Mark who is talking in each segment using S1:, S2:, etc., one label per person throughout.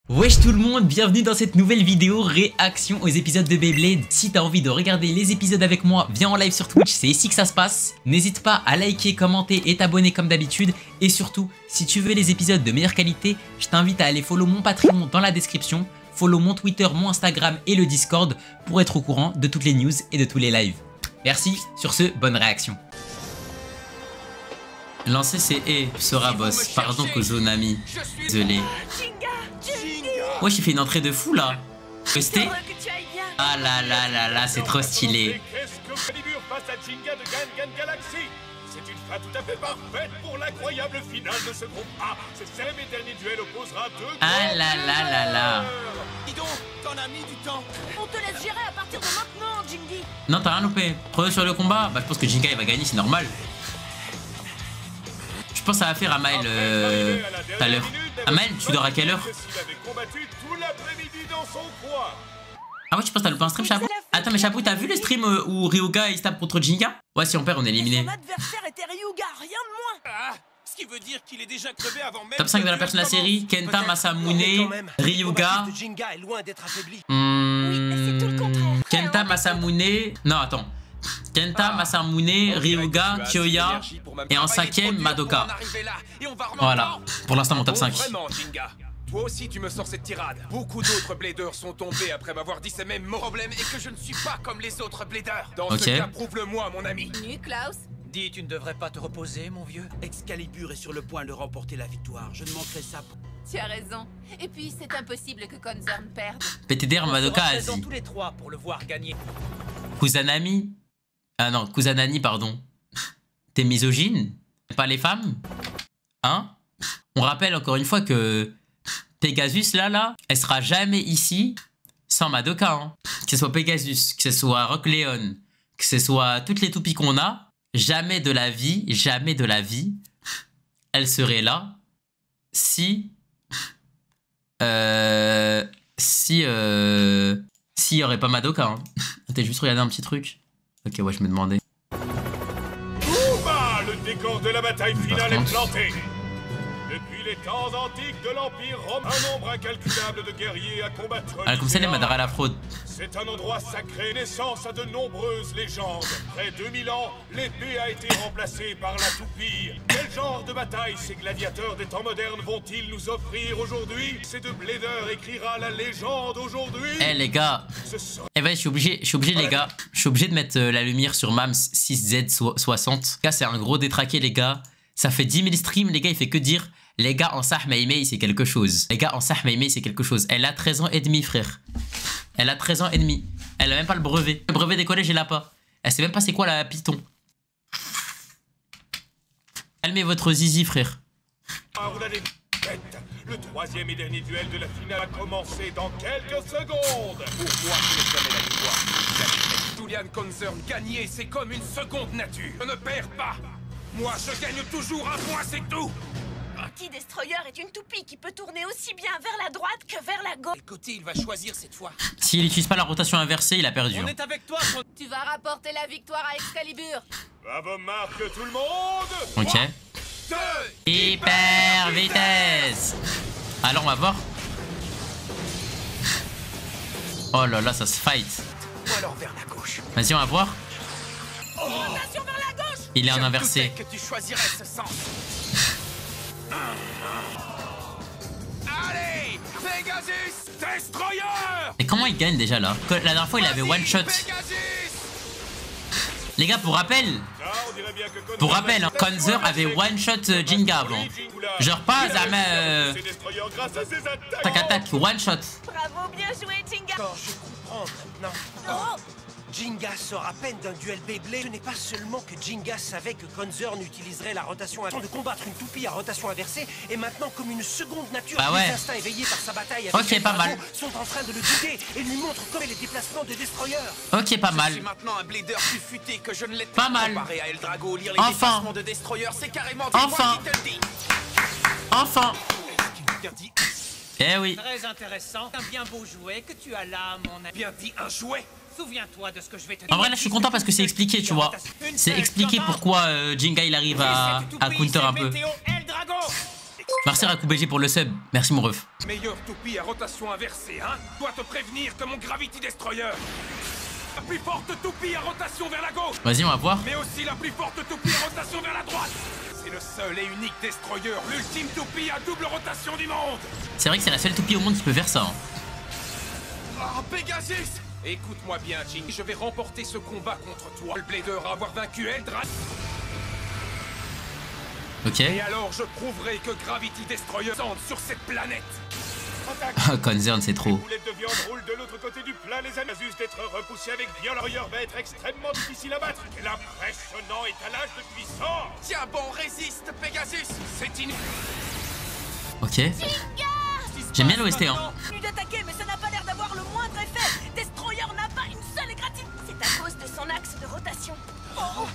S1: Wesh tout le monde, bienvenue dans cette nouvelle vidéo réaction aux épisodes de Beyblade. Si t'as envie de regarder les épisodes avec moi, viens en live sur Twitch, c'est ici que ça se passe. N'hésite pas à liker, commenter et t'abonner comme d'habitude. Et surtout, si tu veux les épisodes de meilleure qualité, je t'invite à aller follow mon Patreon dans la description, follow mon Twitter, mon Instagram et le Discord pour être au courant de toutes les news et de tous les lives. Merci, sur ce, bonne réaction. Lancer c'est E, sera boss, pardon Kozonami, désolé. Ouais, j'ai fait une entrée de fou là. Resté. Ah là là là là, c'est trop stylé.
S2: C'est une fin tout à fait parfaite pour l'incroyable finale de ce groupe A. Ce 7e et dernier duel opposera deux.
S1: Ah là là là là.
S2: Dis donc, t'en as mis du temps.
S3: On te laisse gérer à partir de maintenant, Jingy.
S1: Non, t'as rien loupé. Preuve sur le combat. Bah, je pense que Jinga il va gagner, c'est normal. Je pense que ça va faire Amael tout à l'heure. Amael, tu dors à quelle heure? Ah ouais, tu penses que t'as loupé un stream, Chabou? Attends, mais Chabou, t'as vu le stream où Ryuga il se tape contre Jinga? Ouais, si on perd, on est éliminé.
S3: Son adversaire était Ryuga, rien de moins.
S2: Ah, ce qui veut dire qu'il est déjà crevé avant même.
S1: Top 5 de la personne de la série, Kenta, Masamune, Ryuga.
S3: Oui, mais c'est tout le contraire.
S1: Kenta, Masamune. Non, attends. Kenta, Masamune, Ryuga, Kyoya. Et en 5ème, Madoka. Voilà, pour l'instant, mon top 5.
S2: Toi aussi tu me sors cette tirade. Beaucoup d'autres bladers sont tombés après m'avoir dit ces mêmes mots problèmes et que je ne suis pas comme les autres bladers. Dans ce cas, prouve-le-moi mon ami.
S3: Nu, Klaus.
S4: Dis, tu ne devrais pas te reposer, mon vieux. Excalibur est sur le point de remporter la victoire. Je ne manquerai ça pour...
S3: Tu as raison. Et puis, c'est impossible que Konzern perde.
S1: PTDR, Madoka,
S4: On se
S1: Asie.
S4: tous les trois pour le voir gagner.
S1: Kusanami. Ah non, Kusanani, pardon. T'es misogyne? Pas les femmes? Hein? On rappelle encore une fois que Pegasus, là, elle sera jamais ici sans Madoka. Hein. Que ce soit Pegasus, que ce soit Rock Leon, que ce soit toutes les toupies qu'on a, jamais de la vie, elle serait là si... s'il y aurait pas Madoka. Hein. Attends, juste regarder un petit truc. Ok, ouais, je me demandais.
S2: Ouma, le décor de la bataille finale est planté. Depuis les temps antiques de l'Empire romain, un nombre incalculable de guerriers à combattre.
S1: Ah, comme ça, les Madara à la fraude.
S2: C'est un endroit sacré, naissance à de nombreuses légendes. Après 2000 ans, l'épée a été remplacée par la toupie. Quel genre de bataille ces gladiateurs des temps modernes vont-ils nous offrir aujourd'hui? C'est de Blader écrira la légende aujourd'hui.
S1: Eh les gars, eh ben, je suis obligé les gars. Je suis obligé de mettre la lumière sur Mams 6Z60. Là, c'est un gros détraqué les gars. Ça fait 10 000 streams, les gars, il fait que dire. Les gars, en Sah Meimei, c'est quelque chose. Les gars, en Sah Meimei, c'est quelque chose. Elle a 13 ans et demi, frère. Elle a 13 ans et demi. Elle a même pas le brevet. Le brevet des collèges, elle l'a pas. Elle sait même pas c'est quoi la Python. Calmez votre zizi, frère.
S2: Le 3e et dernier duel de la finale va commencer dans quelques secondes. Pour moi, ce n'est jamais la victoire. Julian Konzern gagner, c'est comme une seconde nature. Je ne perds pas. Moi, je gagne toujours un point, c'est tout.
S3: Petit Destroyer est une toupie qui peut tourner aussi bien vers la droite que vers la gauche.
S4: Quel côté il va choisir cette fois?
S1: S'il n'utilise pas la rotation inversée, il a perdu.
S4: On est avec toi.
S3: Tu vas rapporter la victoire à Excalibur.
S2: À vos marques, tout le monde.
S1: Ok.
S2: 3, 2,
S1: Hyper vitesse. Alors, on va voir. Oh là là, ça se fight.
S4: Ou alors vers la gauche.
S1: Vas-y, on va voir.
S3: Rotation vers la gauche.
S1: Il est en
S4: Je
S1: inversé.
S4: doutais que tu choisirais ce sens. Allez, Pegasus Destroyer.
S1: Et comment il gagne déjà là? La dernière fois, il avait one shot. Les gars, pour rappel, hein, Konzer avait one shot Jinga avant. Genre pas jamais tac attaque, one shot.
S3: Bravo, bien joué, Jinga.
S4: Quand je comprends maintenant.
S3: Oh.
S4: Jinga sort à peine d'un duel Beyblade. Ce n'est pas seulement que Jinga savait que Konzern utiliserait la rotation inversée de combattre une toupie à rotation inversée, et maintenant comme une seconde nature,
S1: bah ouais.
S4: Les instincts éveillés par sa bataille avec
S1: ok, pas mal.
S4: sont en train de le guider et lui montrent comment les déplacements de Destroyer.
S1: Ok, pas mal.
S4: Je suis maintenant un blader plus futé que je ne l'étais.
S1: Pas mal.
S4: Comparé à Eldrago, lire les
S1: Enfin.
S4: déplacements de Destroyer, c'est carrément
S1: Enfin.
S4: moi qui te le dis.
S1: Enfin.
S4: Bien dit.
S1: Eh oui.
S5: Très intéressant, un bien beau jouet que tu as là, mon ami.
S4: Bien dit, un jouet.
S5: Souviens-toi de ce que je vais te dire.
S1: En vrai, là, je suis content parce que c'est expliqué, tu vois. C'est expliqué pourquoi Jinga il arrive à counter un peu. Merci Raku BG pour le sub. Merci mon ref.
S2: Meilleur toupie à rotation inversée, hein? Dois te prévenir que mon Gravity Destroyer. La plus forte toupie à rotation vers la gauche.
S1: Vas-y, on va voir.
S2: Mais aussi la plus forte toupie à rotation vers la droite. C'est le seul et unique Destroyer, l'ultime toupie à double rotation du monde.
S1: C'est vrai que c'est la seule toupie au monde qui peut faire ça. Hein.
S2: Oh, Pegasus! Écoute-moi bien, Jing. Je vais remporter ce combat contre toi. Le Blader à avoir vaincu Eldra.
S1: Ok.
S2: Et alors, je prouverai que Gravity Destroyer descend sur cette planète.
S1: Ah, Concern, c'est trop.
S2: Les boulettes de viande roulent de l'autre côté du plat, les amis. Juste d'être repoussé avec violence va être extrêmement difficile à battre. Quel impressionnant étalage de puissance!
S5: Tiens bon, résiste, Pegasus.
S2: C'est in...
S1: Ok. J'aime bien l'OST, hein.
S3: Continue d'attaquer, mais ça n'a pas l'air d'avoir le moindre effet. Destroyer n'a pas une seule égratignure. C'est à cause de son axe de rotation. Oh.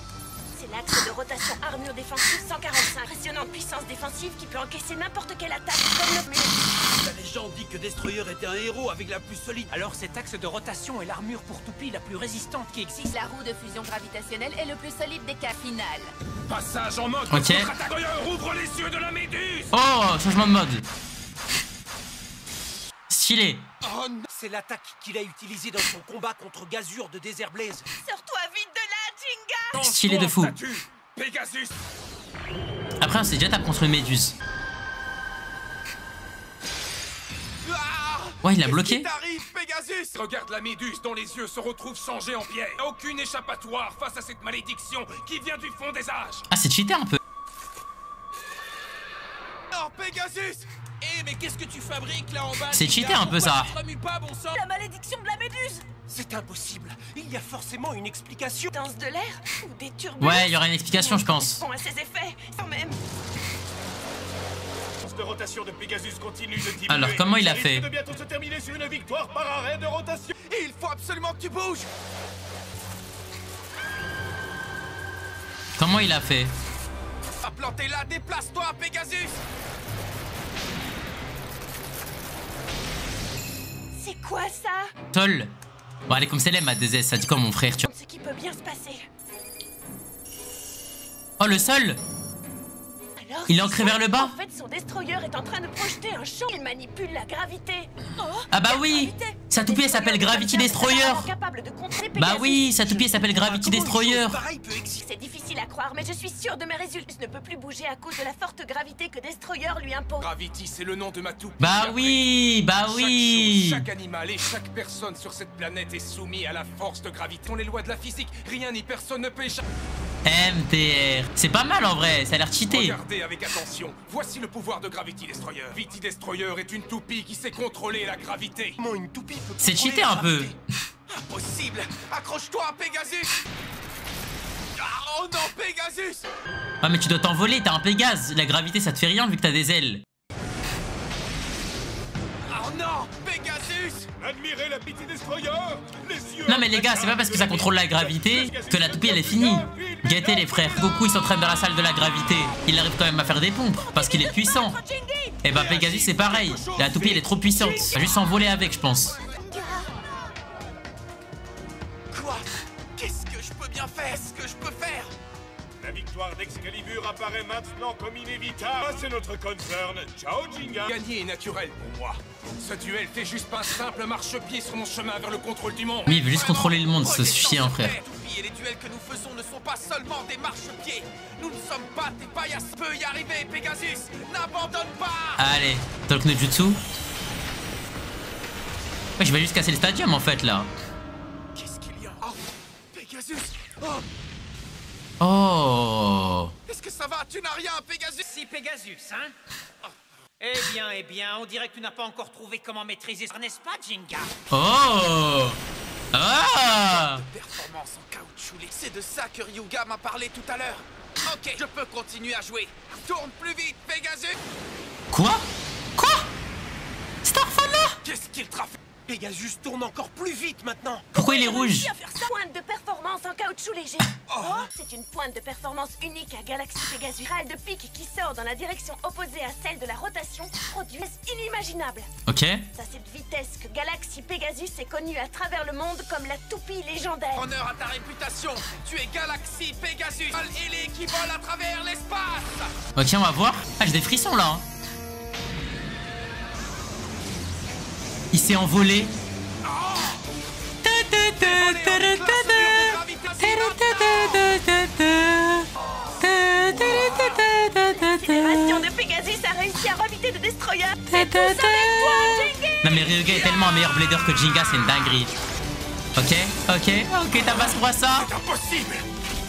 S3: C'est l'axe de rotation armure défensive 145. Impressionnante puissance défensive qui peut encaisser n'importe quelle attaque comme notre muscle.
S4: La légende dit que Destroyer était un héros avec la plus solide.
S5: Alors cet axe de rotation est l'armure pour toupie la plus résistante qui existe.
S6: La roue de fusion gravitationnelle est le plus solide des cas finales.
S2: Passage en mode.
S1: Ok.
S2: Destroyer ouvre les yeux de la méduse.
S1: Oh, changement de mode. Stylé.
S4: Oh non! C'est l'attaque qu'il a utilisée dans son combat contre Gazur de Desert Blaze.
S3: Sors-toi vite de là, Jinga.
S1: Stylé de fou.
S2: Pegasus.
S1: Après, on s'est déjà tapé contre une méduse. Ouais, il l'a bloqué.
S2: T'arrive, Pegasus. Regarde la méduse dont les yeux se retrouvent changés en pierre. Aucune échappatoire face à cette malédiction qui vient du fond des âges.
S1: Ah, c'est cheaté un peu.
S5: Oh, Pegasus. Eh, mais qu'est-ce que tu fabriques là en bas?
S1: C'est cheaté un peu ça.
S5: Remue pas, bon sang.
S3: La malédiction de la méduse.
S4: C'est impossible. Il y a forcément une explication.
S3: Danse de l'air ou des turbulences.
S1: Ouais, il y aura une explication, je pense.
S3: Bon, à ses effets, quand même.
S2: De rotation de Pegasus continue de diminuer.
S1: Alors, comment il a fait?
S2: De bientôt se terminer sur une victoire par arrêt de rotation.
S5: Il faut absolument que tu bouges.
S1: Comment il a fait?
S5: Va planter là, déplace-toi, Pegasus.
S3: C'est quoi ça?
S1: Sol. Bon, allez, comme c'est l'aime à 2S, ça dit quoi mon frère, tu vois?
S3: Ce qui peut bien se passer.
S1: Oh, le sol.
S3: Alors,
S1: Il est ancré vers le bas.
S3: En fait, son destroyer est en train de projeter un champ. Il manipule la gravité. Oh,
S1: Ah bah
S3: la
S1: oui.
S3: gravité.
S1: Sa toupie, elle s'appelle Gravity Destroyer.
S3: Capable de contrer
S1: Bah
S3: Pegasus.
S1: oui, sa toupie, elle s'appelle Gravity Destroyer.
S4: Pareil peut exister.
S3: C'est difficile à croire, mais je suis sûre de mes résultats. Ne peut plus bouger à cause de la forte gravité que Destroyer lui impose.
S2: Gravity, c'est le nom de ma toupie.
S1: Bah oui, bah oui.
S2: Chaque animal et chaque personne sur cette planète est soumis à la force de gravité. Sont les lois de la physique, rien ni personne ne peut échapper.
S1: MTR. C'est pas mal en vrai, ça a l'air cheaté.
S2: Regardez avec attention. Voici le pouvoir de Gravity Destroyer. Gravity Destroyer est une toupie qui sait contrôler la gravité.
S4: Comment une toupie peut
S1: C'est
S4: contrôler
S1: cheaté
S4: la
S1: un peu.
S4: gravité?
S5: Impossible. Accroche-toi, Pegasus. Ah, oh non, Pegasus.
S1: Ah mais tu dois t'envoler, t'as un Pégase. La gravité ça te fait rien vu que t'as des ailes.
S5: Oh non, Pegasus.
S2: Admirez la Gravity Destroyer. Les yeux.
S1: Non mais les gars, c'est pas parce que ça contrôle la gravité que la toupie elle est finie. Guettez les frères, Goku il s'entraîne dans la salle de la gravité. Il arrive quand même à faire des pompes parce qu'il est puissant. Et bah Pegasus c'est pareil. La toupie elle est trop puissante. Il va juste s'envoler avec je pense.
S5: Quoi? Qu'est-ce que je peux bien faire? Qu'est-ce que je peux faire?
S2: La victoire d'Excalibur apparaît maintenant comme inévitable. Ah, c'est notre concern. Ciao, Jinga. Gagner est naturel pour moi. Ce duel fait juste pas un simple marchepied sur mon chemin vers le contrôle du monde.
S1: Oui, il veut juste contrôler le monde, ce chien frère.
S5: Et les duels que nous faisons ne sont pas seulement des marchepieds. Nous ne sommes pas des paillasses. Peut y arriver, Pegasus. N'abandonne pas.
S1: Allez, Talk no Jutsu. Ouais, je vais juste casser le stadium en fait là.
S5: Qu'est-ce qu'il y a? Oh, Pegasus. Oh,
S1: Oh.
S5: est-ce que ça va? Tu n'as rien, Pegasus? Si, Pegasus, hein? Oh. Eh bien, on dirait que tu n'as pas encore trouvé comment maîtriser ça, n'est-ce pas, Jinga?
S1: Oh. Ah.
S5: Performance en caoutchouc. C'est de ça que Ryuga m'a parlé tout à l'heure. Ok, je peux continuer à jouer. Tourne plus vite, Pegasus.
S1: Quoi? Quoi? Starfall là?
S5: Qu'est-ce qu'il te fait?
S4: Pegasus tourne encore plus vite maintenant.
S1: Pourquoi il est rouge?
S3: À faire ça. Pointe de performance en caoutchouc léger. Oh, c'est une pointe de performance unique à Galaxy Pegasus. Râle de pique qui sort dans la direction opposée à celle de la rotation produit inimaginable.
S1: Ok.
S3: À cette vitesse vitesse que Galaxy Pegasus est connue à travers le monde comme la toupie légendaire.
S7: Honneur à ta réputation, tu es Galaxy Pegasus, ailé qui vole à travers l'espace.
S1: Ok, on va voir. Ah, j'ai des frissons là. Hein. Il s'est envolé.
S3: L'accélération de Pegasus a réussi à raviter le destroyer. C'est tout avec toi, Jinga.
S1: Non mais Ryuga est tellement un meilleur blader que Jinga, c'est une dinguerie. Ok, t'as pas ce ça.
S7: C'est impossible.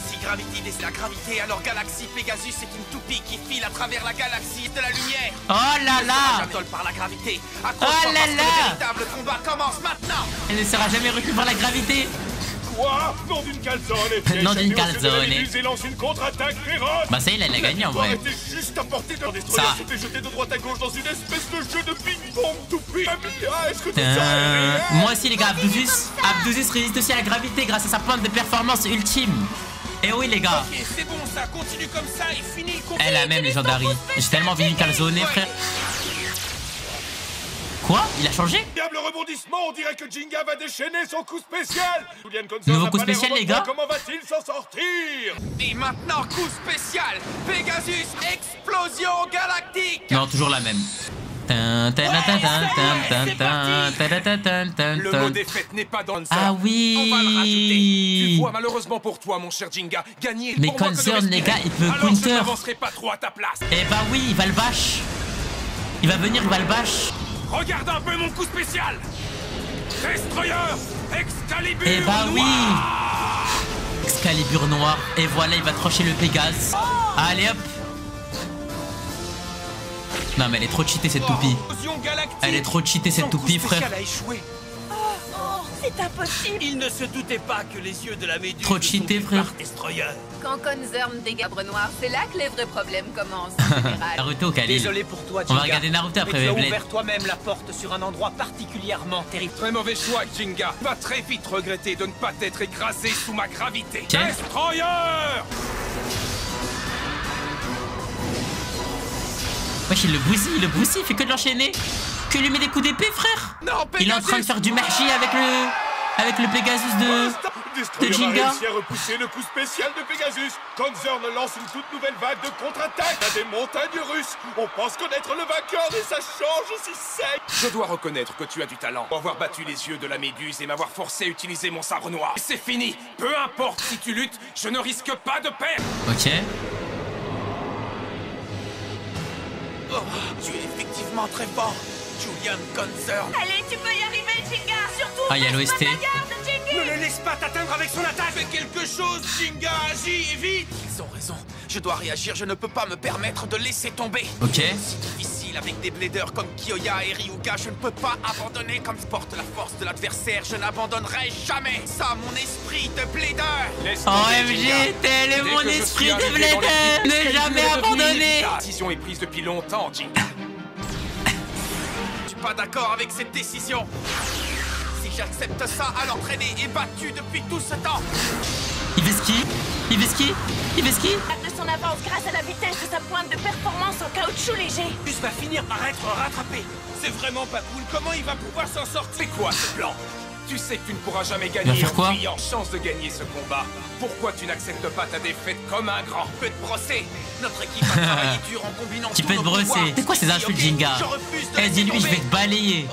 S7: Si Gravity décide la gravité, alors Galaxy Pegasus est une toupie qui file à travers la galaxie de la lumière.
S1: Oh là là.
S7: J'attole par la gravité.
S1: Oh là là.
S7: Le véritable combat commence maintenant.
S1: Elle ne sera jamais recul par la gravité.
S2: Quoi? Nom d'une calzone.
S1: Nom d'une calzone.
S2: Et lance une contre-attaque féroce.
S1: Bah ça y est, elle a gagné en vrai.
S2: Arrêtez juste à portée d'un destroyer se fait jeter de droite à gauche dans une espèce de jeu de ping-pong toupie. Ah, est-ce que tu sais?
S1: Moi aussi les gars, Abduzis résiste aussi à la gravité grâce à sa pointe de performance ultime. Et oui les gars.
S7: Ok, c'est bon ça, continue comme ça et finis le combat.
S1: Elle a même légendary. J'ai tellement vu une calzone, frère. Quoi? Il a changé?
S2: Diable rebondissement, on dirait que Jinga va déchaîner son coup spécial.
S1: Nouveau coup spécial les gars.
S2: Comment va-t-il s'en sortir?
S7: Et maintenant, coup spécial, Pegasus, explosion galactique.
S1: Non, toujours la même.
S7: Le mot défaite n'est pas dans le
S1: Ah oui.
S7: On va le rajouter. Tu vois, malheureusement pour toi, mon cher Jinga, gagner.
S1: Mais Concern, les gars, il peut
S7: alors
S1: counter.
S7: Je n'avancerai pas trop à ta place.
S1: Eh bah oui, il va le bash. Il va venir, il va le bash.
S7: Regarde un peu mon coup spécial. Destroyer, Excalibur.
S1: Eh bah oui.
S7: noir.
S1: Excalibur noir. Et voilà, il va trancher le Pégase. Allez hop. Non mais elle est trop cheatée cette toupie.
S7: Explosion galactique.
S1: Elle est trop cheatée cette toupie, frère.
S4: a échoué.
S3: C'est impossible.
S4: Il ne se doutait pas que les yeux de la méduse
S1: Trop cheaté, frère.
S4: Destroyer.
S6: Quand Concern dégâbre noir, c'est là que les vrais problèmes commencent en général.
S1: Naruto, Khalil.
S4: Désolé pour toi,
S1: On va
S4: Jinga.
S1: regarder Naruto après
S4: Mais tu as
S1: Beyblade.
S4: ouvert toi-même la porte sur un endroit particulièrement terrible.
S7: Très mauvais choix, Jinga. Va très vite regretter de ne pas t'être écrasé sous ma gravité.
S1: Ok.
S7: Destroyer.
S1: Wesh, il le bousille, il fait que de l'enchaîner. Que lui met des coups d'épée, frère.
S7: Non,
S1: Il est en train de faire du magie avec le Pegasus de
S2: Destroyer a
S1: Jinga.
S2: réussi à repousser le coup spécial de Pegasus. Concern lance une toute nouvelle vague de contre-attaque à des montagnes russes. On pense connaître le vainqueur, mais ça change aussi sec.
S7: Je dois reconnaître que tu as du talent. Pour avoir battu les yeux de la méduse et m'avoir forcé à utiliser mon sabre noir. C'est fini. Peu importe si tu luttes, je ne risque pas de perdre.
S1: Ok.
S7: Oh, tu es effectivement très fort, Julian Concern.
S3: Allez, tu peux y arriver, Jinga. Surtout,
S1: Ah, il y a l'OST.
S3: la garde, Jinga.
S4: Ne le laisse pas t'atteindre avec son attaque.
S7: Fais quelque chose, Jinga, agis vite. Ils ont raison. Je dois réagir, je ne peux pas me permettre de laisser tomber.
S1: Ok.
S7: C'est difficile avec des bladers comme Kiyoya et Ryuga. Je ne peux pas abandonner comme je porte la force de l'adversaire. Je n'abandonnerai jamais. Ça, mon esprit de blader.
S1: OMG, tel est mon esprit de blader. Ne jamais abandonner.
S7: La décision est prise depuis longtemps, Jinga. Je suis pas d'accord avec cette décision. Si j'accepte ça, alors traîner est battu depuis tout ce temps.
S1: Il fait ski. Il fait ski. Il fait ski.
S3: De son avance grâce à la vitesse de sa pointe de performance en caoutchouc léger.
S4: Juste va finir par être rattrapé.
S7: C'est vraiment pas cool. Comment il va pouvoir s'en sortir? C'est quoi ce plan? Tu sais que tu ne pourras jamais
S1: Il
S7: gagner
S1: va faire quoi?
S7: en ayant chance de gagner ce combat. Pourquoi tu n'acceptes pas ta défaite comme un grand? Tu peux te brosser. Notre équipe a travaillé dur en combinant
S1: Tu
S7: tous
S1: peux te
S7: nos pouvoirs.
S1: brosser. C'est quoi ces insultes,
S7: Ok,
S1: Jinga?
S7: je refuse de
S1: Eh,
S7: laisser
S1: dis-lui, je vais
S7: tomber.
S1: te balayer.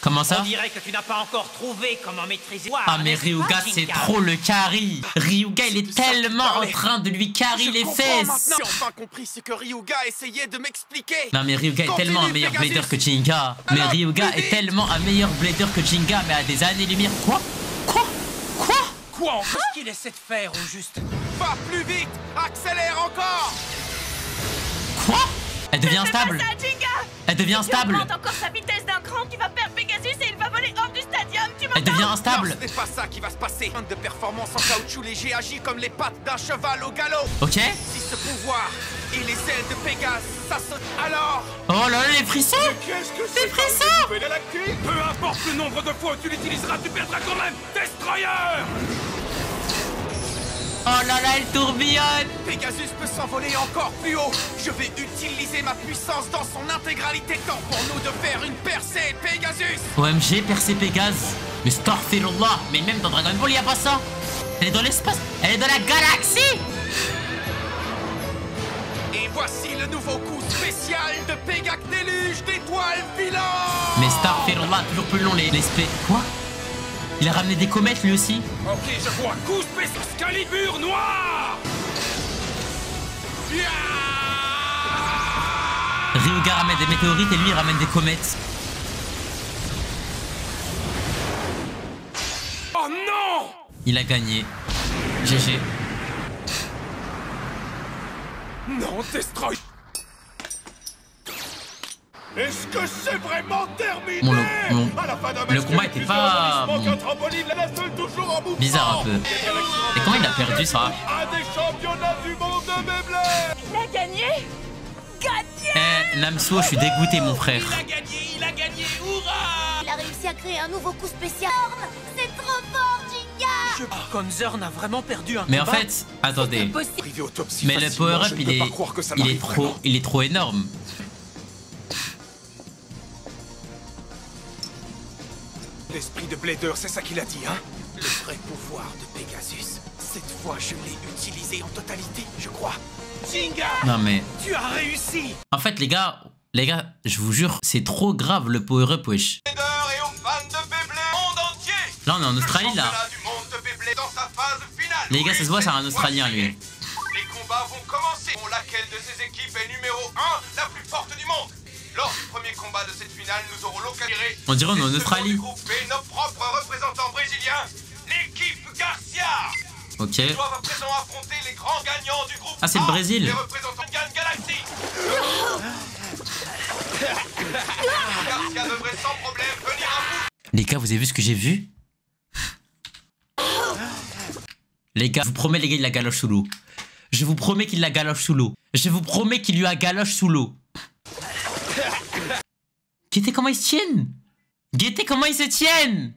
S1: Comment ça?
S5: On dirait que tu n'as pas encore trouvé comment maîtriser.
S1: Ah mais Ryuga c'est trop le carry. Ryuga il est tellement en train de lui carry les fesses.
S7: J'ai enfin compris ce que Ryuga essayait de m'expliquer.
S1: Non mais Ryuga est tellement un meilleur blader que Jinga. Mais
S7: Alors,
S1: Ryuga
S7: plus
S1: est
S7: vite.
S1: tellement un meilleur blader que Jinga, mais à des années-lumière. Quoi?
S7: Quoi encore?
S4: Qu'est-ce qu'il essaie de faire au juste?
S7: Va plus vite. Accélère encore.
S1: Quoi? Elle devient instable.
S3: Ça, Jinga.
S1: Elle devient
S3: Si tu
S1: instable.
S3: augmentes encore sa vitesse d'un cran, tu vas perdre Pegasus et il va voler hors du stadium. Tu
S1: Elle
S3: m'entends?
S1: devient
S7: Non,
S1: instable.
S7: ce n'est pas ça qui va se passer. Un de performance en caoutchouc léger agit comme les pattes d'un cheval au galop.
S1: Ok.
S7: Si ce pouvoir et les ailes de Pégase, ça saute alors.
S1: Oh là là les frissons.
S2: Qu'est-ce que c'est
S1: frissons.
S2: ça, nouvelle galactique?
S7: Peu importe le nombre de fois où tu l'utiliseras, tu perdras quand même. Destroyer.
S1: Oh là là elle tourbillonne.
S7: Pegasus peut s'envoler encore plus haut. Je vais utiliser ma puissance dans son intégralité. Temps pour nous de faire une percée.
S1: OMG, percé Pégase. Mais Starfirullah. Mais même dans Dragon Ball, il n'y a pas ça. Elle est dans l'espace. Elle est dans la galaxie.
S7: Et voici le nouveau coup spécial de Pégak déluge d'étoiles filantes.
S1: Mais Starfirullah, toujours plus long les spé. Quoi? Il a ramené des comètes lui aussi.
S7: Ok, je vois. Coup spécial Excalibur noir.
S1: Ryuga ramène des météorites et lui il ramène des comètes.
S7: Oh non!
S1: Il a gagné. GG.
S7: Non, Destroy.
S2: Est-ce que c'est vraiment terminé?
S1: À la fin d'un le combat était pas bizarre un peu. Et comment il a perdu ça?
S2: Un des championnats du monde de Beyblade.
S3: Il a gagné.
S1: Eh, Namso, je suis dégoûté mon frère.
S7: Il a gagné, hurrah!
S3: Il a réussi à créer un nouveau coup spécial. C'est trop fort, Jinga.
S4: Konzer n'a vraiment perdu un
S1: Mais en
S4: combat.
S1: fait, attendez.
S7: Arrivé au top si
S1: Mais le
S7: facilement,
S1: power-up
S7: je ne
S1: il
S7: peux
S1: est,
S7: pas croire que ça m'arrive vraiment.
S1: il est trop énorme.
S7: L'esprit de Blader, c'est ça qu'il a dit, hein? Le vrai pouvoir de Pegasus. Cette fois, je l'ai utilisé en totalité, je crois. Jinga!
S1: Non mais,
S4: Tu as réussi.
S1: en fait les gars, je vous jure, c'est trop grave le power-up wesh.
S7: Blader et aux fans de Beyblade monde entier!
S1: Là on est en Australie là.
S7: Le championnat du monde de Beyblade dans sa phase finale.
S1: Les gars, ça se voit, c'est un Australien lui.
S7: Les combats vont commencer. Laquelle de ces équipes est numéro 1, la plus forte du monde? Lors du premier combat de cette finale, nous aurons localisé.
S1: On dirait on est en Australie.
S7: Groupe B, nos propres représentants brésiliens, l'équipe Garcia.
S1: Ok.
S7: Ils doivent à présent affronter les grands gagnants du groupe
S1: Ah, c'est le
S7: A,
S1: Brésil.
S7: les représentants de Gan Galaxy. Garcia devrait sans problème venir à bout.
S1: Les gars, vous avez vu ce que j'ai vu? Les gars, je vous promets les gars, il la galoche sous l'eau. Je vous promets qu'il la galoche sous l'eau. Je vous promets qu'il lui a galoche sous l'eau. Guettez comment ils se tiennent. Guettez comment ils se tiennent.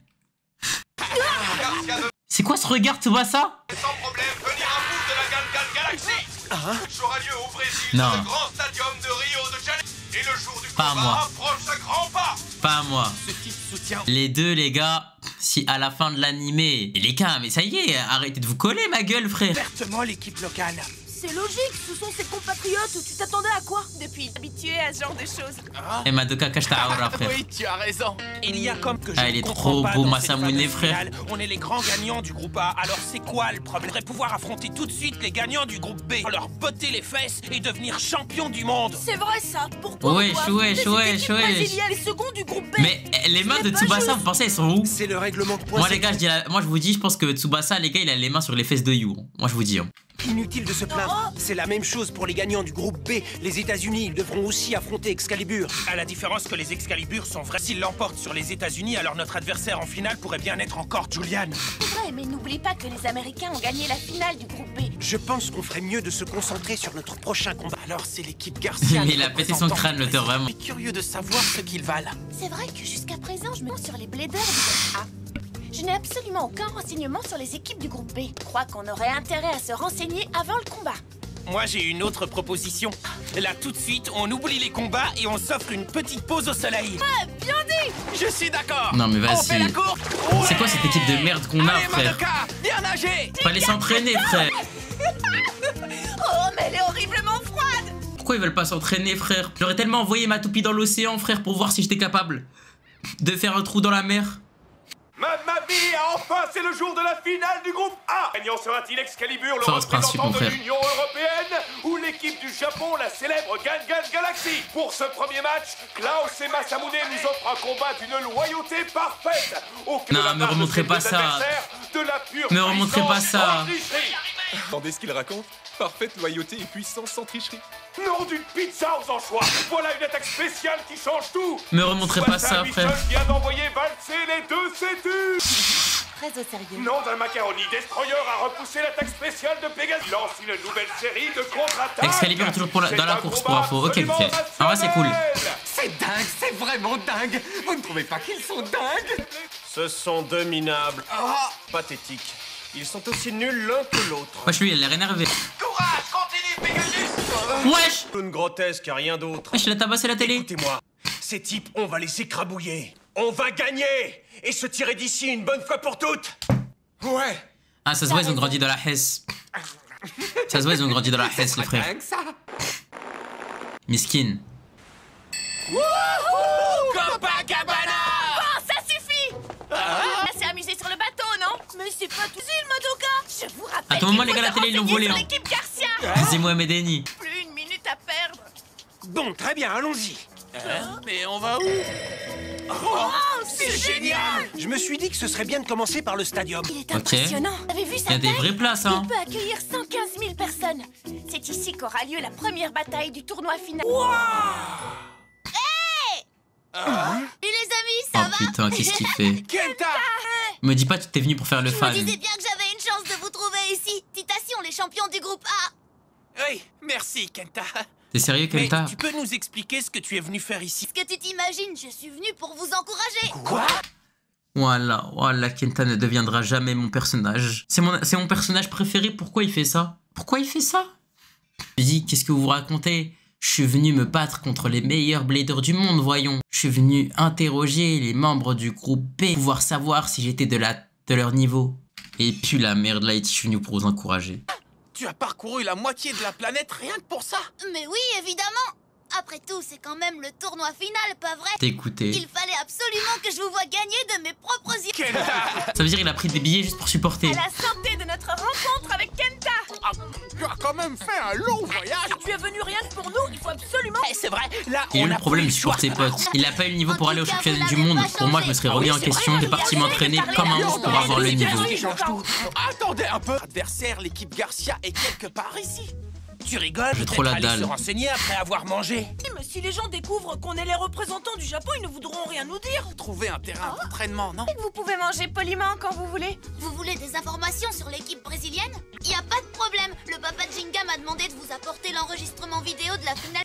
S1: C'est quoi ce regard, Tsubasa?
S7: Sans problème venir à bout de la Gan Galaxy. Le match aura lieu au Brésil,
S1: Non.
S7: dans le grand stadium de Rio de Janeiro. Et le jour du
S1: Pas à
S7: combat
S1: moi.
S7: approche à grands pas.
S1: Pas à moi.
S7: Ce type soutient.
S1: Les deux, les gars, si à la fin de l'animé... Et les gars, mais ça y est, arrêtez de vous coller, ma gueule, frère.
S4: Ouvertement l'équipe locale.
S3: C'est logique, ce sont ses compatriotes. Tu t'attendais à quoi? Depuis habitué à ce genre de choses.
S1: Et Madoka cache ta aura, frère.
S7: Oui, tu as raison.
S4: Il y a comme que je
S1: Ah, il
S4: ne
S1: est
S4: comprends
S1: trop
S4: pas
S1: beau,
S4: dans
S1: Masamune,
S4: cette phase
S1: frère.
S4: finale. On est les grands gagnants du groupe A. Alors c'est quoi le problème? On devrait pouvoir affronter tout de suite les gagnants du groupe B, leur botter les fesses et devenir champion du monde.
S3: C'est vrai ça. Pourquoi
S1: Wesh,
S3: on doit affronter
S1: wesh,
S3: cette
S1: wesh,
S3: équipe
S1: wesh.
S3: brésilienne, les seconds du groupe B?
S1: Mais les mains de
S3: pas
S1: Tsubasa,
S3: juste.
S1: vous pensez, elles sont où?
S4: C'est le règlement de points.
S1: Moi, les gars, moi, je vous dis, je pense que Tsubasa, les gars, il a les mains sur les fesses de Yu. Moi, je vous dis.
S4: Inutile de se plaindre. C'est la même chose pour les gagnants du groupe B. Les États-Unis, ils devront aussi affronter Excalibur. À la différence que les Excalibur sont vrais. S'ils l'emportent sur les États-Unis, alors notre adversaire en finale pourrait bien être encore Julian.
S3: C'est vrai, mais n'oublie pas que les Américains ont gagné la finale du groupe B.
S4: Je pense qu'on ferait mieux de se concentrer sur notre prochain combat. Alors c'est l'équipe Garcia.
S1: Mais il a pété son crâne, le vraiment.
S4: Je suis curieux de savoir ce qu'ils valent.
S3: C'est vrai que jusqu'à présent, je me rends sur les bladers du groupe A. Je n'ai absolument aucun renseignement sur les équipes du groupe B. Je crois qu'on aurait intérêt à se renseigner avant le combat.
S4: Moi j'ai une autre proposition. Là tout de suite, on oublie les combats et on s'offre une petite pause au soleil.
S3: Ah, bien dit!
S4: Je suis d'accord.
S1: Non, mais
S4: On fait la
S1: vas-y.
S4: course.
S1: C'est quoi cette équipe de merde qu'on a,
S4: Allez,
S1: frère?
S4: Madoka, viens nager.
S1: Fallait s'entraîner, frère.
S3: Oh, mais elle est horriblement froide!
S1: Pourquoi ils veulent pas s'entraîner, frère? J'aurais tellement envoyé ma toupie dans l'océan, frère, pour voir si j'étais capable de faire un trou dans la mer.
S2: Mamma mia, enfin c'est le jour de la finale du groupe A. Gagnant sera-t-il Excalibur, le
S1: Ça, ce principe,
S2: représentant
S1: mon
S2: de
S1: frère.
S2: l'Union Européenne, ou l'équipe du Japon, la célèbre Gan Galaxy? Pour ce premier match, Klaus et Masamune nous offrent un combat d'une loyauté parfaite. Aucun
S1: Non,
S2: de la
S1: me
S2: part de
S1: remontrez
S2: ces
S1: pas
S2: deux
S1: ça.
S2: adversaires, de la pure
S1: Me remontrez pas
S2: puissance
S1: ça.
S2: sans tricherie.
S8: Entendez ce qu'il raconte? Parfaite loyauté et puissance sans tricherie.
S2: Nom d'une pizza aux anchois. Voilà une attaque spéciale qui change tout.
S1: Me remontrez pas ça,
S2: Michel
S1: frère.
S2: vient d'envoyer valser les deux sétus.
S3: Très au sérieux.
S2: Nom d'un macaroni, Destroyer a repoussé l'attaque spéciale de Pegasus. Lance une nouvelle série de contre-attaques.
S1: Excalibur est toujours dans la
S2: C'est
S1: course
S2: un
S1: pour info.
S2: combat
S1: Ok, ok.
S2: absolument
S1: En vrai, c'est cool.
S2: rationnel.
S7: C'est dingue, c'est vraiment dingue. Vous ne trouvez pas qu'ils sont dingues?
S4: Ce sont deux minables. Pathétiques. Ils sont aussi nuls l'un que l'autre.
S1: Wesh, lui, il a l'air énervé.
S7: Courage, continue, Pegasus.
S1: Wesh!
S4: Une grotesque, rien d'autre.
S1: Wesh, il a tabassé la télé.
S4: Écoutez-moi, ces types, on va les écrabouiller. On va gagner et se tirer d'ici une bonne fois pour toutes.
S7: Ouais.
S1: Ah, ça se voit, ils ont grandi dans la Hesse. Ça se voit, ils ont grandi dans la Hesse, les frères.
S7: Rien que ça.
S1: Miskin.
S7: Copacabana.
S3: Oh, ça suffit. Là, c'est amusé sur le bateau, non? Mais c'est pas tout le Madoka. Je vous rappelle.
S1: À tout moment, les gars, la télé, ils l'ont volé.
S3: Sur
S1: Hein.
S3: l'équipe Garcia.
S1: C'est Mohamed Eni.
S3: Plus une minute à perdre.
S4: Bon, très bien, allons-y.
S7: Mais on va où?
S3: Oh, c'est génial.
S4: Je me suis dit que ce serait bien de commencer par le stadium.
S3: Il est impressionnant. Vous avez vu
S1: Il y
S3: sa
S1: a des
S3: taille?
S1: vraies places, hein.
S3: Il peut accueillir 115 000 personnes. C'est ici qu'aura lieu la première bataille du tournoi final.
S9: Et les amis, ça
S1: Oh
S9: va?
S1: putain, qu'est-ce qu'il fait?
S7: Kenta.
S1: Me dis pas que t'es venu pour faire le
S9: Je me
S1: fan.
S9: disais bien que j'avais une chance de vous trouver ici. Citation, les champions du groupe A.
S7: Oui, merci, Kenta.
S1: T'es sérieux,
S4: Mais
S1: Kenta?
S4: tu peux nous expliquer ce que tu es venu faire ici?
S9: Est-ce que tu t'imagines? Je suis venue pour vous encourager.
S4: Quoi?
S1: Voilà, Kenta ne deviendra jamais mon personnage. C'est mon personnage préféré, pourquoi il fait ça? Pourquoi il fait ça? Je dis, qu'est-ce que vous racontez? Je suis venu me battre contre les meilleurs bladers du monde, voyons. Je suis venu interroger les membres du groupe B, pouvoir savoir si j'étais de leur niveau. Et puis la merde, là, je suis venu pour vous encourager.
S7: Tu as parcouru la moitié de la planète rien que pour ça.
S9: Mais oui, évidemment. Après tout, c'est quand même le tournoi final, pas vrai?
S1: T'écoutez.
S9: Il fallait absolument que je vous vois gagner de mes propres yeux.
S7: Kenta.
S1: Ça veut dire qu'il a pris des billets juste pour supporter.
S3: À la santé de notre rencontre avec Kenta.
S7: Ah, tu as quand même fait un long voyage.
S3: Tu es venu rien que pour nous, il faut absolument.
S4: C'est vrai, là,
S1: Il a eu
S4: on
S1: le
S4: a
S1: problème
S4: plus
S1: de
S4: le choix.
S1: supporter ses potes. Il a pas eu le niveau pour aller au
S9: En tout cas,
S1: championnat
S9: vous
S1: du monde.
S9: n'avez pas
S1: Pour moi, je me
S9: changé.
S1: serais remis en question. T'es parti m'entraîner comme un ouf pour avoir le niveau.
S7: Attendez un peu. Adversaire, l'équipe Garcia est quelque part ici.
S4: Tu rigoles?
S1: J'ai trop la
S4: Peut-être aller
S1: dalle.
S4: se renseigner après avoir mangé.
S3: Mais si les gens découvrent qu'on est les représentants du Japon, ils ne voudront rien nous dire.
S7: Trouver un terrain d'entraînement, non?
S3: Vous pouvez manger poliment quand vous voulez.
S9: Vous voulez des informations sur l'équipe brésilienne? Y a pas de problème. Le papa de Jinga m'a demandé de vous apporter l'enregistrement vidéo de la finale.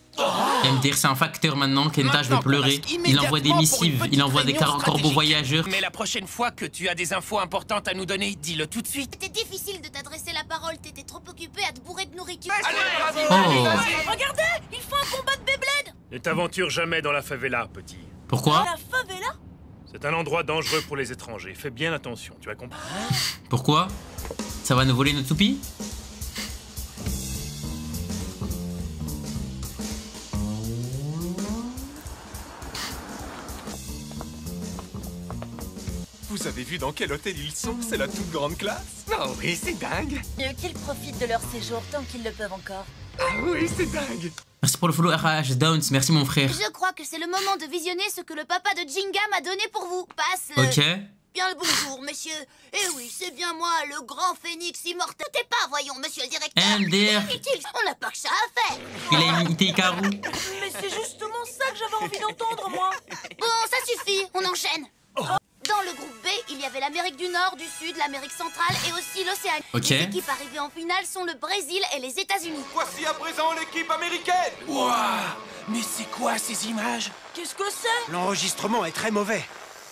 S1: MDR, c'est un facteur maintenant. Kenta, je vais pleurer. Il envoie des missives. Il envoie des corbeaux voyageurs.
S4: Mais la prochaine fois que tu as des infos importantes à nous donner, dis-le tout de suite.
S9: C'était difficile de t'adresser la parole. T'étais trop occupé à te bourrer de nourriture.
S1: Oh.
S3: Regardez, ils font un combat de Beyblade.
S2: Ne t'aventure jamais dans la favela, petit.
S1: Pourquoi?
S3: La favela.
S2: C'est un endroit dangereux pour les étrangers. Fais bien attention, tu as compris?
S1: Pourquoi? Ça va nous voler nos toupies?
S8: Vous avez vu dans quel hôtel ils sont? C'est la toute grande classe.
S7: Oh oui, c'est dingue.
S3: Mieux qu'ils profitent de leur séjour tant qu'ils le peuvent encore.
S7: Ah oui, c'est dingue.
S1: Merci pour le follow RH Downs. Merci mon frère.
S9: Je crois que c'est le moment de visionner ce que le papa de Jinga m'a donné pour vous. Passe le...
S1: Ok.
S9: Bien le bonjour, messieurs. Eh oui, c'est bien moi, le grand phénix immortel. T'es pas, voyons, monsieur le directeur.
S1: MDR.
S9: Inutile, on n'a pas que ça à faire.
S1: Il a imité Hikaru.
S3: Mais c'est justement ça que j'avais envie d'entendre, moi.
S9: Bon, ça suffit, on enchaîne. Dans le groupe B, il y avait l'Amérique du Nord, du Sud, l'Amérique centrale et aussi l'Océanie.
S1: Ok.
S9: Les équipes arrivées en finale sont le Brésil et les États-Unis.
S7: Voici à présent l'équipe américaine.
S4: Ouah! Mais c'est quoi ces images?
S3: Qu'est-ce que c'est?
S4: L'enregistrement est très mauvais.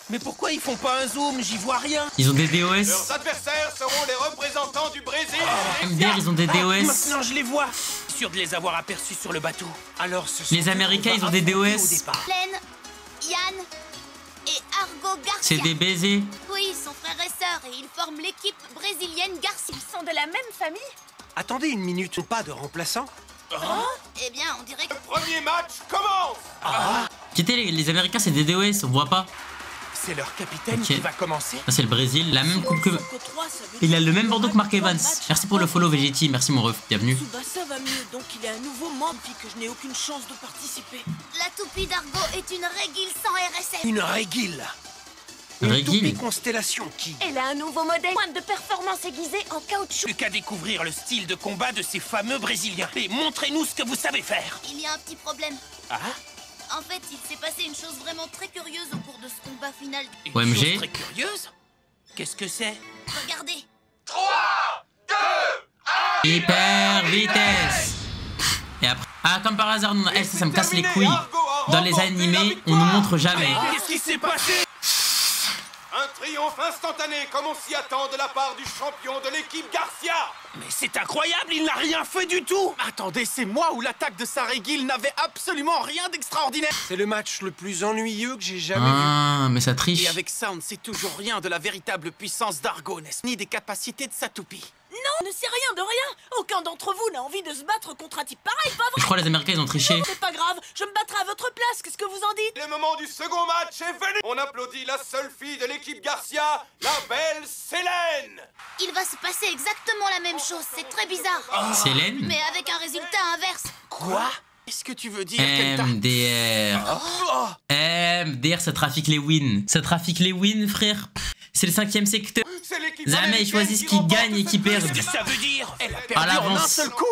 S4: Mais pourquoi ils font pas un zoom? J'y vois rien.
S1: Ils ont des
S7: Leurs
S1: DOS.
S7: adversaires seront les représentants du Brésil.
S1: MDR, ils ont des DOS.
S4: Maintenant je les vois. Sûr de les avoir aperçus sur le bateau. Alors ce sont
S1: Les Américains, ils ont des DOS.
S4: au départ.
S9: Len, Yann et Argo Garcia.
S1: C'est des baisers.
S9: Oui, ils sont frères et sœurs et ils forment l'équipe brésilienne Garcia.
S3: Ils sont de la même famille?
S4: Attendez une minute, pas de remplaçant?
S9: Eh bien, on dirait que...
S7: Premier match commence.
S1: Quittez les Américains, c'est des DOS. On voit pas.
S4: C'est leur capitaine
S1: Ok.
S4: qui va commencer.
S1: Ah, c'est le Brésil. La même coupe que.
S3: Que 3, ça veut
S1: Il a
S3: dire
S1: le même bordeaux que Mark
S3: qu'il y a
S1: Evans.
S3: un match.
S1: Merci pour le follow VGT. Merci mon ref. Bienvenue.
S3: Tsubasa va mieux, donc il est un nouveau membre que je n'ai aucune chance de participer.
S9: La toupie d'Argo est une régule sans RSS.
S4: Une régile. Une
S1: Régile.
S4: toupie constellation qui...
S3: Elle a un nouveau modèle. Pointe de performance aiguisée en caoutchouc.
S4: Plus qu'à découvrir le style de combat de ces fameux Brésiliens. Et montrez-nous ce que vous savez faire.
S9: Il y a un petit problème.
S4: Ah?
S9: En fait, il s'est passé une chose vraiment très curieuse au cours de ce combat final.
S4: Une
S1: OMG.
S4: chose très curieuse. Qu'est-ce que c'est?
S9: Regardez.
S1: Hyper vitesse. Et après. Ah, comme par hasard, non, ça me casse les couilles. Dans les animés, on nous montre jamais.
S4: Qu'est-ce qui s'est passé?
S2: Un triomphe instantané comme on s'y attend de la part du champion de l'équipe Garcia.
S4: Mais c'est incroyable, il n'a rien fait du tout.
S7: Attendez, c'est moi où l'attaque de Saregil n'avait absolument rien d'extraordinaire.
S4: C'est le match le plus ennuyeux que j'ai jamais
S1: Ah, mais ça triche.
S7: Et avec ça, on ne sait toujours rien de la véritable puissance d'Argonès, ni des capacités de sa toupie.
S3: Non, on ne sait rien de rien. Aucun d'entre vous n'a envie de se battre contre un type pareil, pas vrai?
S1: Je crois que les Américains, ils ont triché.
S3: Non, c'est pas grave, je me battrai à votre place, qu'est-ce que vous en dites?
S2: Le moment du second match est venu. On applaudit la seule fille de l'équipe Garcia, la belle Célène.
S9: Il va se passer exactement la même chose, c'est très bizarre.
S1: Célène.
S9: Mais avec un résultat inverse.
S7: Quoi? Qu'est-ce que tu veux dire qu'elle t'a-
S1: MDR. MDR, ça trafique les wins. Ça trafique les wins, frère. C'est le 5e secteur.
S2: C'est l'équipe
S1: Jamais ils
S2: américaine
S1: choisissent qui
S2: remporte
S1: gagne et qui
S2: ce
S1: perd.
S4: Qu'est-ce que ça veut dire?
S7: Elle a
S1: À
S7: perdu en un
S1: l'avance.
S7: seul coup.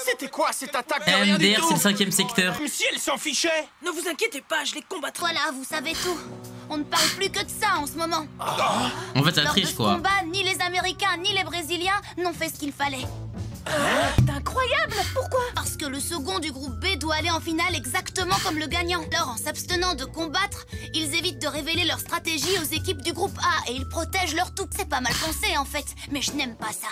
S7: C'était quoi cette attaque de rien du
S1: MDR,
S7: tout?
S1: c'est le 5e secteur.
S4: Comme si elle s'en fichait.
S3: Ne vous inquiétez pas, je les combattrai.
S9: Voilà, vous savez tout. On ne parle plus que de ça en ce moment.
S1: En fait, ça
S9: Lors de
S1: triche,
S9: ce
S1: quoi.
S9: combat, ni les Américains ni les Brésiliens n'ont fait ce qu'il fallait.
S3: C'est incroyable, pourquoi?
S9: Parce que le second du groupe B doit aller en finale exactement comme le gagnant. Alors, en s'abstenant de combattre, ils évitent de révéler leur stratégie aux équipes du groupe A et ils protègent leur tout. C'est pas mal pensé en fait, mais je n'aime pas ça.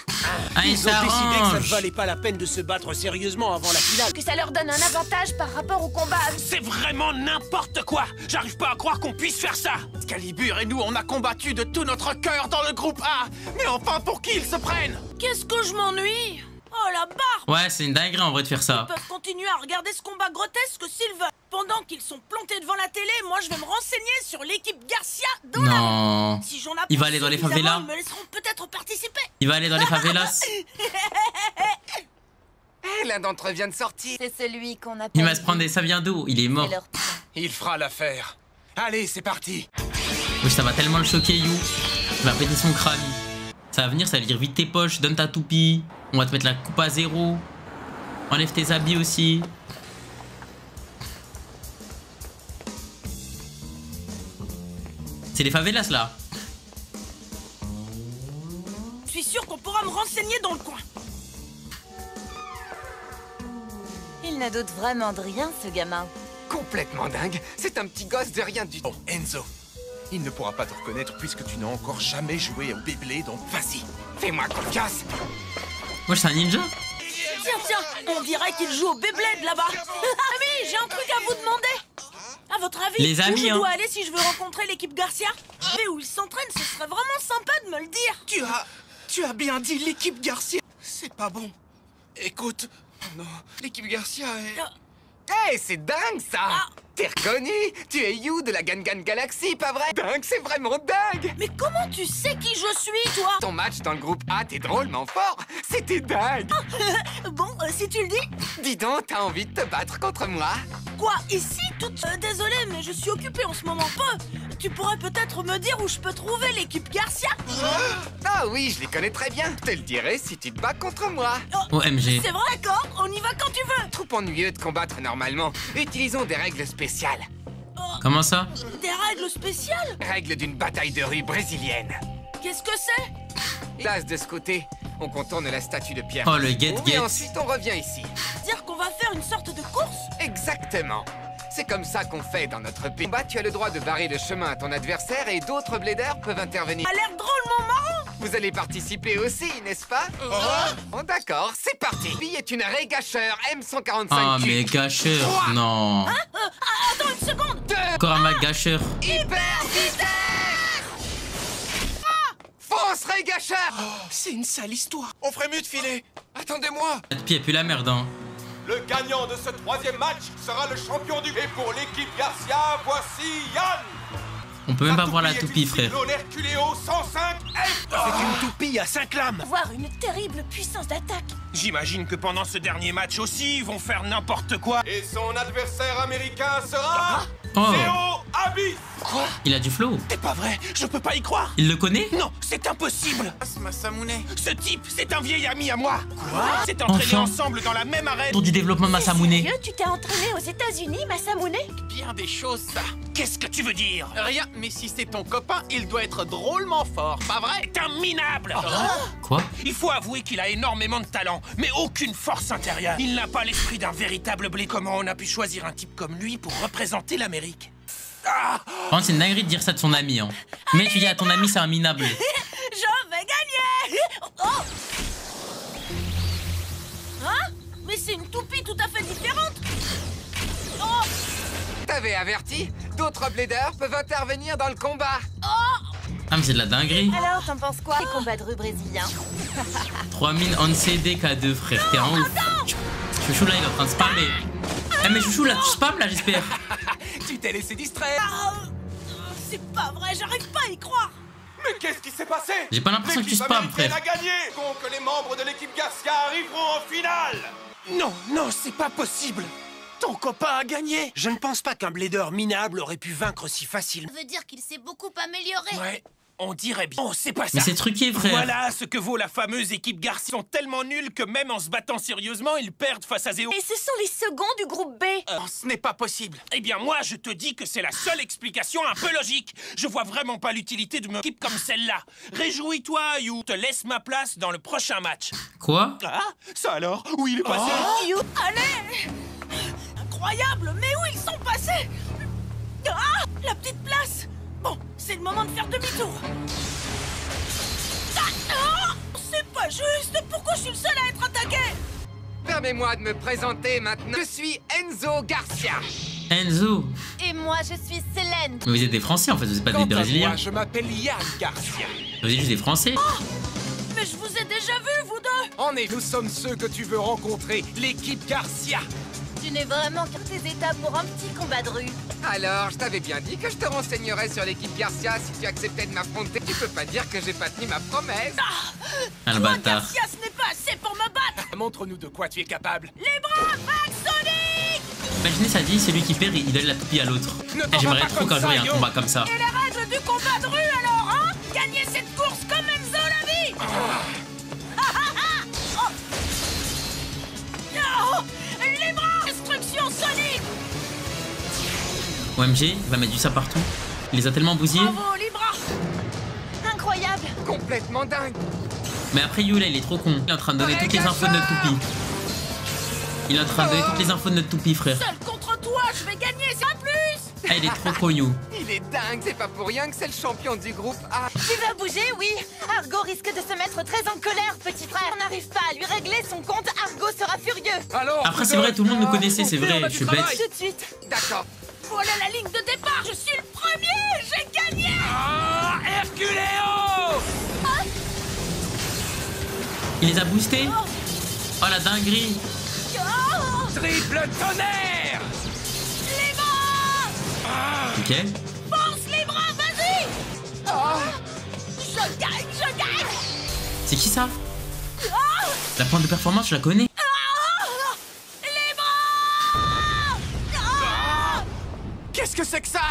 S1: Ah, ils
S4: Ils ont décidé que ça ne
S1: s'arrangent.
S4: valait pas la peine de se battre sérieusement avant la finale.
S3: Que ça leur donne un avantage par rapport au combat.
S4: C'est vraiment n'importe quoi. J'arrive pas à croire qu'on puisse faire ça.
S7: Excalibur et nous, on a combattu de tout notre cœur dans le groupe A. Mais enfin, pour qui ils se prennent?
S3: Qu'est-ce que je m'ennuie? Oh la barbe!
S1: Ouais, c'est une dinguerie en vrai de faire ça.
S3: Ils peuvent continuer à regarder ce combat grotesque s'ils veulent. Pendant qu'ils sont plantés devant la télé, moi je vais me renseigner sur l'équipe Garcia dans la rue.
S1: Non.
S3: Si j'en apprends
S1: Il va aller dans les
S3: suffisamment,
S1: favelas.
S3: Ils me laisseront peut-être participer.
S1: Il va aller dans les favelas.
S7: L'un d'entre eux vient de sortir.
S6: C'est celui qu'on appelle...
S1: Il va se prendre des... Ça vient d'où? Il est mort.
S6: C'est leur plan.
S7: Il fera l'affaire. Allez, c'est parti.
S1: Oui, ça va tellement le choquer, You. Il va péter son crâne. Ça va venir, ça va dire vite tes poches, donne ta toupie. On va te mettre la coupe à 0. Enlève tes habits aussi. C'est les favelas là.
S3: Je suis sûr qu'on pourra me renseigner dans le coin.
S6: Il ne doute vraiment de rien, ce gamin.
S7: Complètement dingue. C'est un petit gosse de rien du tout.
S8: Bon, Enzo, il ne pourra pas te reconnaître puisque tu n'as encore jamais joué au Beyblade, donc
S7: Vas-y, fais-moi confiance.
S1: Moi, c'est un ninja.
S3: Tiens, on dirait qu'il joue au Beyblade là-bas. Amis, j'ai un truc à vous demander. À votre avis,
S1: Les amis,
S3: où je
S1: hein.
S3: dois aller si je veux rencontrer l'équipe Garcia? Mais où ils s'entraînent, ce serait vraiment sympa de me le dire.
S7: Tu as bien dit l'équipe Garcia. C'est pas bon. Écoute, non, l'équipe Garcia est... Hé, c'est dingue ça. T'es reconnu. Tu es You de la Gangan Galaxy, pas vrai? Dingue, c'est vraiment dingue.
S3: Mais comment tu sais qui je suis, toi?
S7: Ton match dans le groupe A, t'es drôlement fort. C'était dingue.
S3: Bon, si tu le dis.
S7: Dis donc, t'as envie de te battre contre moi?
S3: Quoi, ici, toute... désolée, mais je suis occupée en ce moment. Tu pourrais peut-être me dire où je peux trouver l'équipe Garcia?
S7: Ah oui, je les connais très bien. Je te le dirai si tu te bats contre moi.
S1: OMG.
S3: C'est vrai, d'accord, on y va quand tu veux.
S7: Trop ennuyeux de combattre normalement. Utilisons des règles spéciales.
S1: Comment ça?
S3: Des règles spéciales?
S7: Règles d'une bataille de rue brésilienne.
S3: Qu'est-ce que c'est?
S7: Place de ce côté, on contourne la statue de Pierre.
S1: Oh, le get-get.
S7: Et ensuite on revient ici.
S3: Dire qu'on va faire une sorte de course?
S7: Exactement. C'est comme ça qu'on fait dans notre pays. Combat, tu as le droit de barrer le chemin à ton adversaire et d'autres bladers peuvent intervenir.
S3: A l'air drôlement marrant.
S7: Vous allez participer aussi, n'est-ce pas? Oh, d'accord, c'est parti. Lui est une régacheur M145Q.
S1: Ah, mais gâcheur. Non.
S3: Attends une seconde.
S1: Encore un Mac gâcheur.
S7: Hyper Fonce, régacheur.
S4: C'est une sale histoire. On ferait mieux de filer.
S7: Attendez-moi.
S1: La toupie, elle pue la merde, hein.
S2: Le gagnant de ce troisième match sera le champion du... Et pour l'équipe Garcia, voici Yann.
S1: On peut même pas voir la toupie, frère.
S2: Cyclone Herculéo 105 F.
S4: C'est une toupie à 5 lames.
S3: Voir une terrible puissance d'attaque.
S4: J'imagine que pendant ce dernier match aussi, ils vont faire n'importe quoi.
S2: Et son adversaire américain sera...
S1: Oh,
S2: Théo Abyss.
S1: il a du flow.
S4: C'est pas vrai, je peux pas y croire.
S1: Il le connaît?
S4: Non, c'est impossible.
S7: Masamune.
S4: Ce type, c'est un vieil ami à moi. Quoi? C'est entraîné
S1: Enfin.
S4: ensemble dans la même arène.
S1: Tour du développement de Masamune.
S3: Sérieux, tu t'es entraîné aux États-Unis, Masamune?
S7: Bien des choses, ça.
S4: Qu'est-ce que tu veux dire?
S7: Rien, mais si c'est ton copain, il doit être drôlement fort, pas vrai?
S4: C'est un minable.
S1: Quoi?
S4: Il faut avouer qu'il a énormément de talent, mais aucune force intérieure. Il n'a pas l'esprit d'un véritable blé. Comment on a pu choisir un type comme lui pour représenter l'Amérique?
S1: Par contre, c'est une dinguerie de dire ça de son ami, hein. Mais tu dis à ton ami c'est un minable.
S3: Je vais gagner. Oh. Hein? Mais c'est une toupie tout à fait différente. Oh.
S7: T'avais averti? D'autres bladers peuvent intervenir dans le combat.
S1: Ah mais c'est de la dinguerie.
S3: Alors, t'en penses quoi des combats de rue brésiliens?
S1: 3000 en CD K2 frère, t'es en ouf. Chouchou là il est en train de spammer. Eh mais Chouchou là tu spams là j'espère.
S4: Tu t'es laissé distraire.
S3: C'est pas vrai, j'arrive pas à y croire.
S8: Mais qu'est-ce qui s'est passé?
S1: J'ai pas l'impression que tu spams frère.
S2: a gagné. Donc les membres de l'équipe Garcia arriveront en finale.
S4: Non, non, c'est pas possible. Ton copain a gagné. Je ne pense pas qu'un blader minable aurait pu vaincre si facilement.
S9: Ça veut dire qu'il s'est beaucoup amélioré.
S4: Ouais, on dirait bien. Oh, c'est pas ça.
S1: Mais c'est truqué frère.
S4: Voilà ce que vaut la fameuse équipe Garcia. Ils sont tellement nuls que même en se battant sérieusement, ils perdent face à Zéo.
S3: Et ce sont les seconds du groupe B.
S4: Ce n'est pas possible. Eh bien, moi, je te dis que c'est la seule explication un peu logique. Je vois vraiment pas l'utilité de me équipe comme celle-là. Réjouis-toi, You. Te laisse ma place dans le prochain match.
S1: Quoi?
S4: Ah, ça alors? Où il est passé?
S3: You, allez. Incroyable, mais où ils sont passés? Ah, la petite place. Bon, c'est le moment de faire demi-tour. C'est pas juste. Pourquoi je suis le seul à être attaqué?
S7: Permets-moi de me présenter maintenant. Je suis Enzo Garcia.
S1: Enzo.
S3: Et moi, je suis Célène.
S1: Mais vous êtes des Français en fait, vous êtes pas des Brésiliens.
S8: Moi, je m'appelle Yann Garcia.
S1: Vous êtes juste des Français.
S3: Mais je vous ai déjà vu, vous deux.
S8: En effet, nous sommes ceux que tu veux rencontrer, l'équipe Garcia.
S3: Tu n'es vraiment qu'un tes états pour un petit combat de rue.
S7: Alors, je t'avais bien dit que je te renseignerais sur l'équipe Garcia si tu acceptais de m'affronter. Tu peux pas dire que j'ai pas tenu ma promesse.
S1: Ah le
S3: Toi,
S1: bâtard.
S3: Garcia, ce n'est pas assez pour me battre.
S8: Montre-nous de quoi tu es capable.
S3: Les bras, Max Sonic.
S1: Imaginez ça dit, c'est lui qui perd, il donne la toupie à l'autre. Eh, j'aimerais trop qu'un jour il y ait un combat comme ça.
S3: Et les règles du combat de rue alors, hein? Gagner cette course comme Enzo l'a dit. Oh, les bras. Destruction Sonic.
S1: OMG, il va mettre du ça partout. Il les a tellement bousillés.
S3: Bravo, les bras. Incroyable.
S7: Complètement dingue.
S1: Mais après You là il est trop con. Il est en train de donner toutes les infos de notre toupie. Il est en train de donner toutes les infos de notre toupie frère.
S3: Seul contre toi, je vais gagner, c'est un plus.
S1: Ah il est trop con You.
S7: Il est dingue, c'est pas pour rien que c'est le champion du groupe A.
S3: Tu vas bouger, oui. Argo risque de se mettre très en colère, petit frère. On n'arrive pas à lui régler son compte, Argo sera furieux.
S8: Alors,
S1: Après c'est vrai, tout le monde nous connaissait, c'est vrai,
S8: on a
S1: je
S8: du
S1: suis
S8: travail.
S1: bête.
S3: Tout de suite.
S7: D'accord.
S3: Voilà la ligne de départ, je suis le premier. J'ai gagné.
S4: Ah, Herculéo!
S1: Il les a boostés. Oh la dinguerie.
S3: Oh,
S4: Triple tonnerre!
S3: les bras.
S1: Ok.
S3: Force les bras, vas-y. Je gagne, je gagne.
S1: C'est qui ça?
S3: Oh,
S1: La pointe de performance je la connais.
S3: les bras. Oh.
S4: Qu'est-ce que c'est que ça?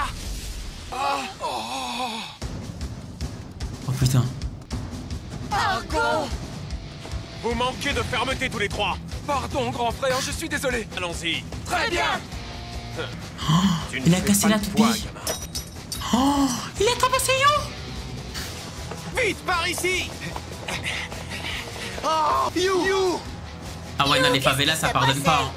S1: Oh putain.
S3: Argo.
S2: Vous manquez de fermeté tous les trois.
S8: Pardon, grand frère, je suis désolé.
S2: Allons-y.
S8: Très bien.
S1: Il a cassé la toupie. Oh, il a tabassé You.
S4: Vite, par ici!
S8: Oh, You.
S1: Ah ouais non les favelas ça pardonne pas. Hein.